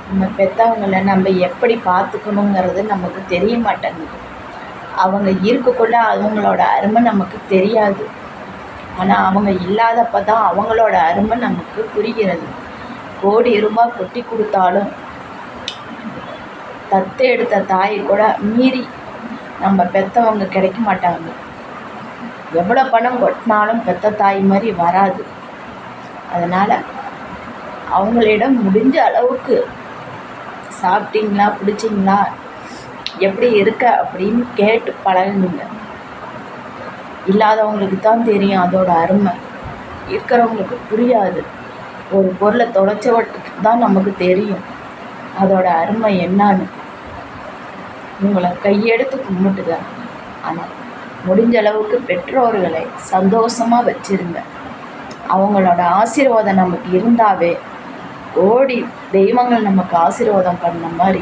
நம்ம பெற்றவங்கள நம்ம எப்படி பார்த்துக்கணுங்கிறது நமக்கு தெரிய மாட்டேங்குது. அவங்க இருக்கக்குள்ள அவங்களோட அருமை நமக்கு தெரியாது. ஆனால் அவங்க இல்லாதப்ப தான் அவங்களோட அருமை நமக்கு புரிகிறது. கோடி ரூபாய் கொட்டி கொடுத்தாலும் தத்து எடுத்த தாயை கூட மீறி நம்ம பெற்றவங்க கிடைக்க மாட்டாங்க. எவ்வளோ பணம் கொட்டினாலும் பெற்ற தாய் மாதிரி வராது. அதனால் அவங்களிடம் முடிஞ்ச அளவுக்கு சாப்பிட்டீங்களா, பிடிச்சிங்களா, எப்படி இருக்க அப்படின்னு கேட்டு பழகுங்க. இல்லாதவங்களுக்கு தான் தெரியும் அதோட அருமை, இருக்கிறவங்களுக்கு புரியாது. ஒரு பொருளை தொலைச்சவட்டுக்கு தான் நமக்கு தெரியும் அதோட அருமை என்னான்னு. உங்களை கையெடுத்து கும்பிட்டுதான். ஆனால் முடிஞ்ச அளவுக்கு பெற்றோர்களை சந்தோஷமாக வச்சுருங்க. அவங்களோட ஆசீர்வாதம் நமக்கு இருந்தாவே கோடி தெய்வங்கள் நமக்கு ஆசீர்வாதம் பண்ண மாதிரி